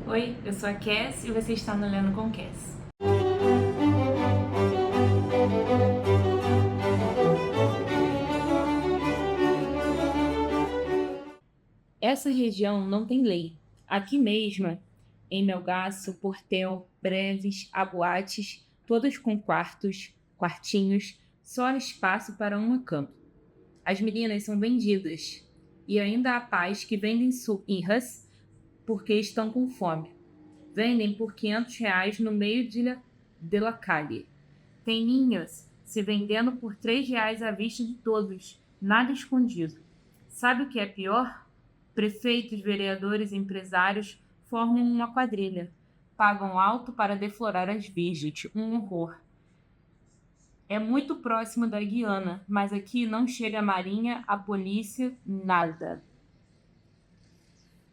Oi, eu sou a Cass e você está no Lendo com Cass. Essa região não tem lei. Aqui mesmo, em Melgaço, Portel, Breves, há boates, todas com quartos, quartinhos, só há espaço para uma cama. As meninas são vendidas e ainda há pais que vendem surras porque estão com fome. Vendem por R$ 500 no meio de la calle. Tem ninhos se vendendo por R$ 3 à vista de todos, nada escondido. Sabe o que é pior? Prefeitos, vereadores e empresários formam uma quadrilha. Pagam alto para deflorar as virgens. Um horror. É muito próximo da Guiana, mas aqui não chega a marinha, a polícia, nada.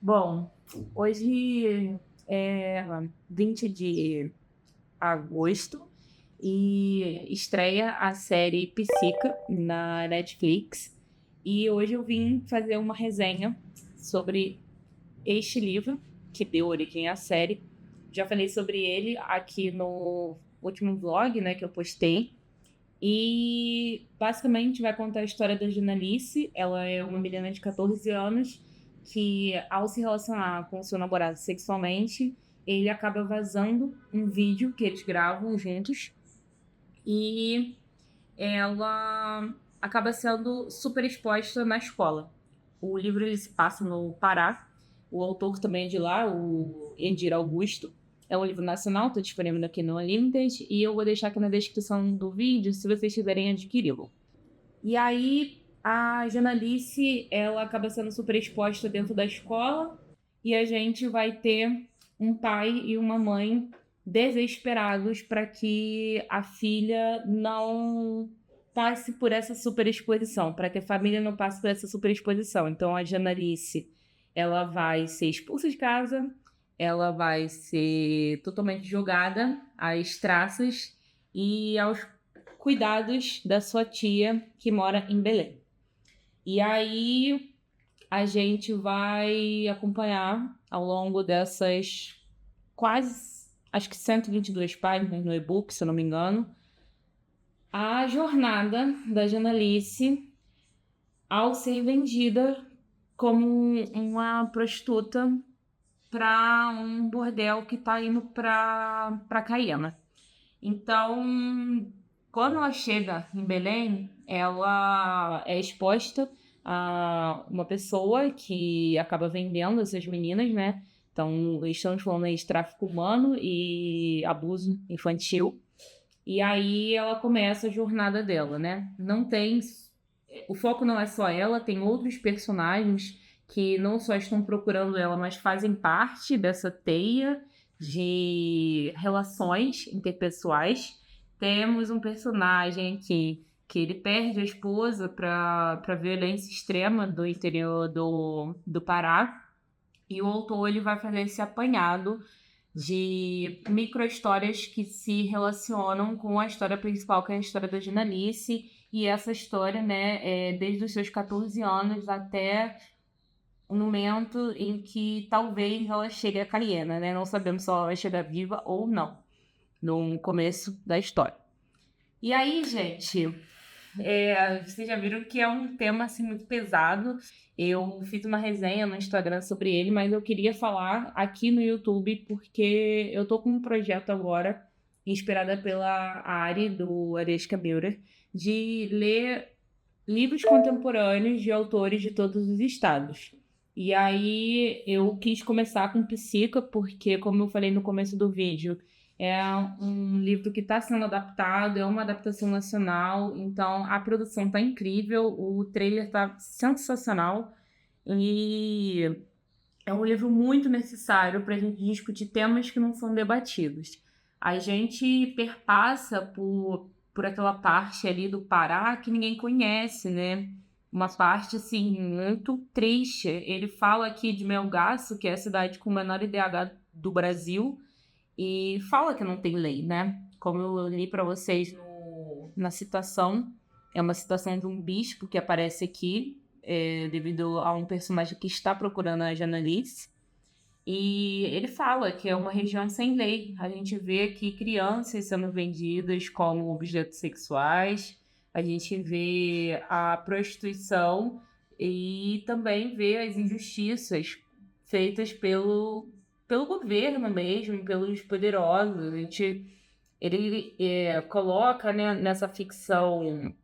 Bom, hoje é 20 de agosto e estreia a série Psica na Netflix. E hoje eu vim fazer uma resenha sobre este livro que deu origem à série. Já falei sobre ele aqui no último vlog, né, que eu postei. E basicamente vai contar a história da Junalice. Ela é uma menina de 14 anos que, ao se relacionar com seu namorado sexualmente, ele acaba vazando um vídeo que eles gravam juntos e ela acaba sendo super exposta na escola. O livro ele se passa no Pará. O autor também é de lá, o Edir Augusto. É um livro nacional, está disponível aqui no Unlimited. E eu vou deixar aqui na descrição do vídeo se vocês quiserem adquiri-lo. E aí, a Janalice, ela acaba sendo super exposta dentro da escola. E a gente vai ter um pai e uma mãe desesperados para que a filha não passe por essa superexposição, para que a família não passe por essa superexposição. Então a Janalice, ela vai ser expulsa de casa, ela vai ser totalmente jogada às traças e aos cuidados da sua tia que mora em Belém. E aí a gente vai acompanhar ao longo dessas quase, acho que 122 páginas no e-book, se eu não me engano, a jornada da Janalice ao ser vendida como uma prostituta para um bordel que está indo para Caiena. Então, quando ela chega em Belém, ela é exposta a uma pessoa que acaba vendendo essas meninas, né? Então, estamos falando aí de tráfico humano e abuso infantil. E aí ela começa a jornada dela, né? Não tem. O foco não é só ela, tem outros personagens que não só estão procurando ela, mas fazem parte dessa teia de relações interpessoais. Temos um personagem aqui que ele perde a esposa para violência extrema do interior do Pará. E o autor ele vai fazer esse apanhado de micro-histórias que se relacionam com a história principal, que é a história da Junalice. E essa história, né, é desde os seus 14 anos até o momento em que talvez ela chegue a Caiena, né? Não sabemos se ela vai chegar viva ou não, no começo da história. E aí, gente, vocês já viram que é um tema assim, muito pesado. Eu fiz uma resenha no Instagram sobre ele, mas eu queria falar aqui no YouTube porque eu tô com um projeto agora, inspirada pela Ari, do Aresca Builder, de ler livros contemporâneos de autores de todos os estados. E aí eu quis começar com Psica, porque, como eu falei no começo do vídeo, é um livro que está sendo adaptado, é uma adaptação nacional, então a produção está incrível, o trailer está sensacional e é um livro muito necessário para a gente discutir temas que não são debatidos. A gente perpassa por aquela parte ali do Pará que ninguém conhece, né? Uma parte, assim, muito triste. Ele fala aqui de Melgaço, que é a cidade com o menor IDH do Brasil, e fala que não tem lei, né? Como eu li para vocês na citação, é uma citação de um bispo que aparece aqui, devido a um personagem que está procurando a Janalice. E ele fala que é uma região sem lei. A gente vê aqui crianças sendo vendidas como objetos sexuais, a gente vê a prostituição e também vê as injustiças feitas pelo governo mesmo, pelos poderosos. Ele coloca, né, nessa ficção.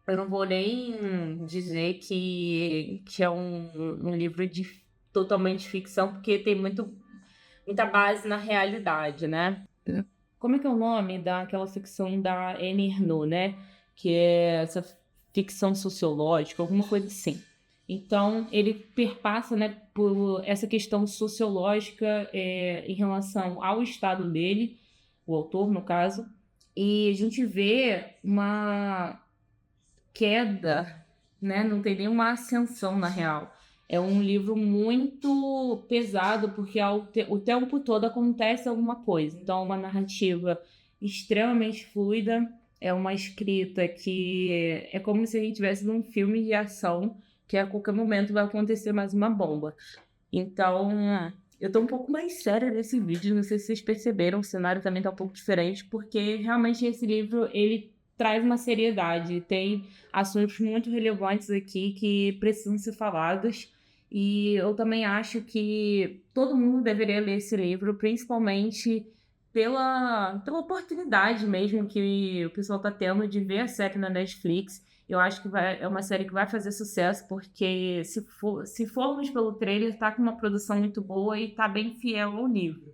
Eu não vou nem dizer que é um livro totalmente ficção, porque tem muita base na realidade, né? Como é que é o nome daquela ficção da Annie Ernaux, né? Que é essa ficção sociológica, alguma coisa assim. Então, ele perpassa, né, por essa questão sociológica em relação ao estado dele, o autor, no caso, e a gente vê uma queda, né? Não tem nenhuma ascensão na real. É um livro muito pesado porque o tempo todo acontece alguma coisa. Então, é uma narrativa extremamente fluida, é uma escrita que é como se a gente tivesse num filme de ação que a qualquer momento vai acontecer mais uma bomba. Então, eu tô um pouco mais séria nesse vídeo, não sei se vocês perceberam, o cenário também tá um pouco diferente, porque realmente esse livro, ele traz uma seriedade, tem assuntos muito relevantes aqui que precisam ser falados, e eu também acho que todo mundo deveria ler esse livro, principalmente pela oportunidade mesmo que o pessoal tá tendo de ver a série na Netflix. Eu acho que é uma série que vai fazer sucesso, porque se formos pelo trailer, tá com uma produção muito boa e tá bem fiel ao livro.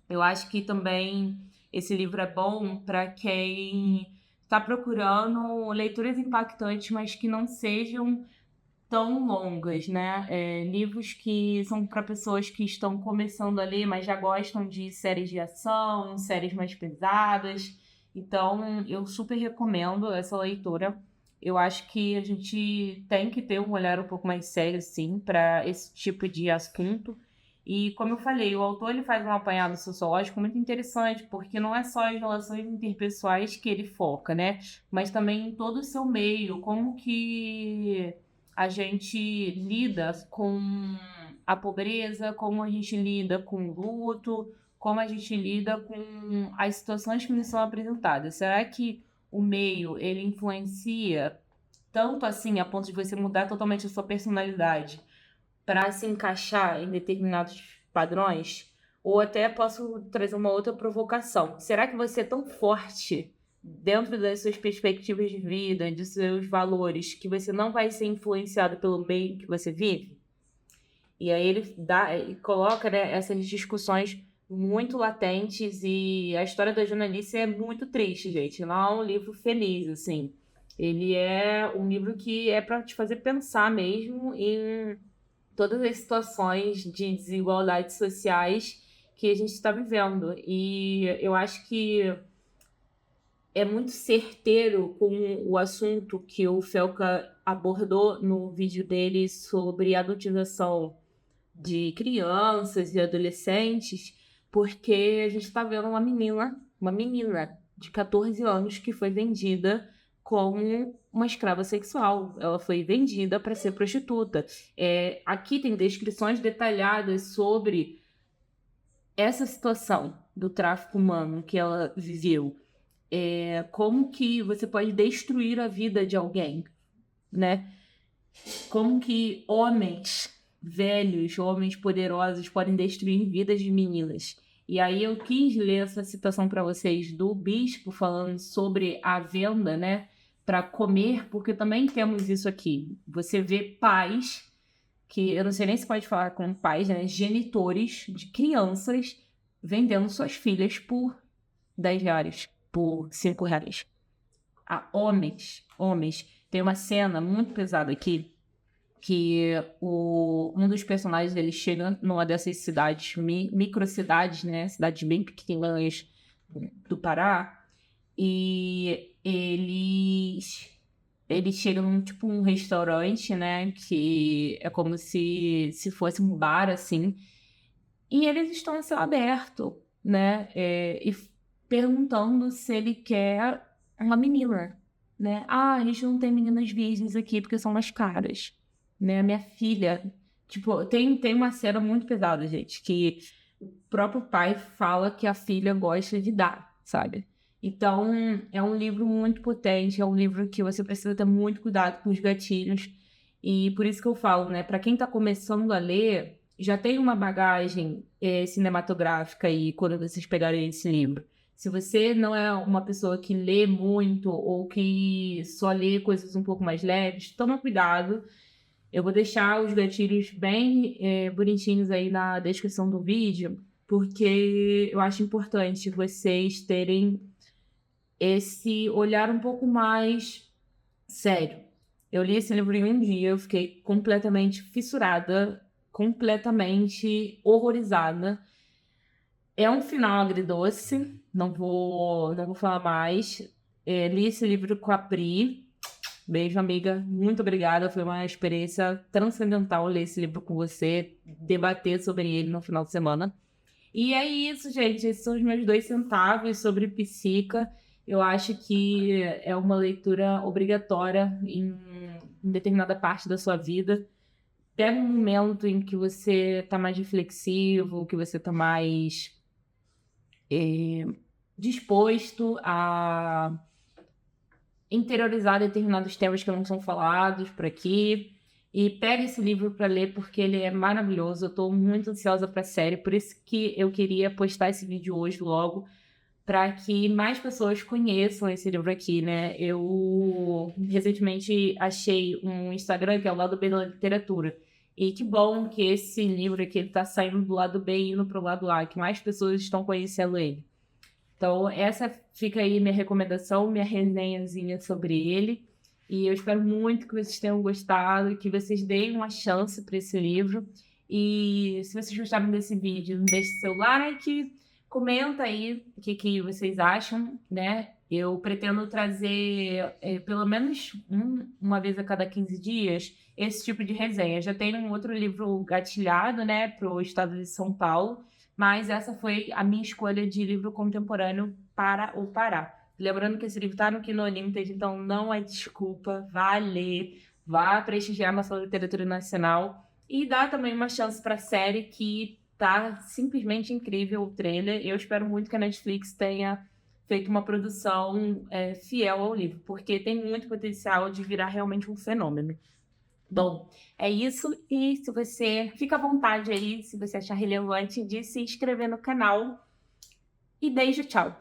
Eu acho que também esse livro é bom para quem está procurando leituras impactantes, mas que não sejam tão longas, né? Livros que são para pessoas que estão começando a ler, mas já gostam de séries de ação, séries mais pesadas. Então, eu super recomendo essa leitura. Eu acho que a gente tem que ter um olhar um pouco mais sério, sim, para esse tipo de assunto. E, como eu falei, o autor ele faz um apanhado sociológico muito interessante, porque não é só as relações interpessoais que ele foca, né? Mas também em todo o seu meio, como que a gente lida com a pobreza, como a gente lida com o luto, como a gente lida com as situações que nos são apresentadas. Será que o meio ele influencia tanto assim a ponto de você mudar totalmente a sua personalidade para se encaixar em determinados padrões? Ou até posso trazer uma outra provocação. Será que você é tão forte dentro das suas perspectivas de vida, de seus valores, que você não vai ser influenciado pelo meio que você vive? E aí ele coloca, né, essas discussões muito latentes, e a história da jornalista é muito triste, gente. Não é um livro feliz, assim. Ele é um livro que é para te fazer pensar mesmo em todas as situações de desigualdades sociais que a gente está vivendo. E eu acho que é muito certeiro com o assunto que o Felca abordou no vídeo dele sobre a adultização de crianças e adolescentes, porque a gente está vendo uma menina de 14 anos que foi vendida como uma escrava sexual. Ela foi vendida para ser prostituta. Aqui tem descrições detalhadas sobre essa situação do tráfico humano que ela viveu. Como que você pode destruir a vida de alguém, né? Como que homens velhos, homens poderosos podem destruir vidas de meninas. E aí eu quis ler essa citação para vocês do bispo falando sobre a venda, né, para comer, porque também temos isso aqui. Você vê pais que, eu não sei nem se pode falar com pais, né, genitores de crianças vendendo suas filhas por R$ 10, por R$ 5. Homens. Tem uma cena muito pesada aqui que um dos personagens dele chega numa dessas cidades, microcidades, né? Cidades bem pequenas do Pará, e eles chegam num tipo um restaurante, né? Que é como se fosse um bar, assim, e eles estão a céu aberto, né? E perguntando se ele quer uma menina, né? Ah, a gente não tem meninas virgens aqui porque são mais caras, né? Minha filha Tipo, tem uma cena muito pesada, gente, que o próprio pai fala que a filha gosta de dar, sabe? Então, é um livro muito potente, é um livro que você precisa ter muito cuidado com os gatilhos. E por isso que eu falo, né? Para quem tá começando a ler, já tem uma bagagem cinematográfica aí quando vocês pegarem esse livro. Se você não é uma pessoa que lê muito ou que só lê coisas um pouco mais leves, toma cuidado. Eu vou deixar os gatilhos bem bonitinhos aí na descrição do vídeo, porque eu acho importante vocês terem esse olhar um pouco mais sério. Eu li esse livro em um dia, eu fiquei completamente fissurada, completamente horrorizada. É um final agridoce, não vou falar mais. Li esse livro com a Pri. Beijo, amiga. Muito obrigada. Foi uma experiência transcendental ler esse livro com você, debater sobre ele no final de semana. E é isso, gente. Esses são os meus 2 centavos sobre Psica. Eu acho que é uma leitura obrigatória em determinada parte da sua vida. Pega um momento em que você está mais reflexivo, que você está mais disposto a interiorizar determinados temas que não são falados por aqui. E pega esse livro para ler porque ele é maravilhoso. Eu estou muito ansiosa para a série, por isso que eu queria postar esse vídeo hoje logo, para que mais pessoas conheçam esse livro aqui, né? Eu recentemente achei um Instagram que é o Lado B da Literatura. E que bom que esse livro aqui está saindo do lado B e indo para o lado A, que mais pessoas estão conhecendo ele. Então, essa fica aí minha recomendação, minha resenhazinha sobre ele. E eu espero muito que vocês tenham gostado, que vocês deem uma chance para esse livro. E se vocês gostaram desse vídeo, deixe seu like, comenta aí o que vocês acham, né? Eu pretendo trazer pelo menos uma vez a cada 15 dias esse tipo de resenha. Já tenho um outro livro gatilhado, né, para o estado de São Paulo, mas essa foi a minha escolha de livro contemporâneo para o Pará. Lembrando que esse livro está no Kindle Unlimited, então não é desculpa, vá ler, vá prestigiar nossa literatura nacional e dá também uma chance para a série que tá simplesmente incrível o trailer. Eu espero muito que a Netflix tenha feito uma produção fiel ao livro, porque tem muito potencial de virar realmente um fenômeno. Bom, é isso. E se você fica à vontade aí, se você achar relevante, de se inscrever no canal. E beijo, tchau!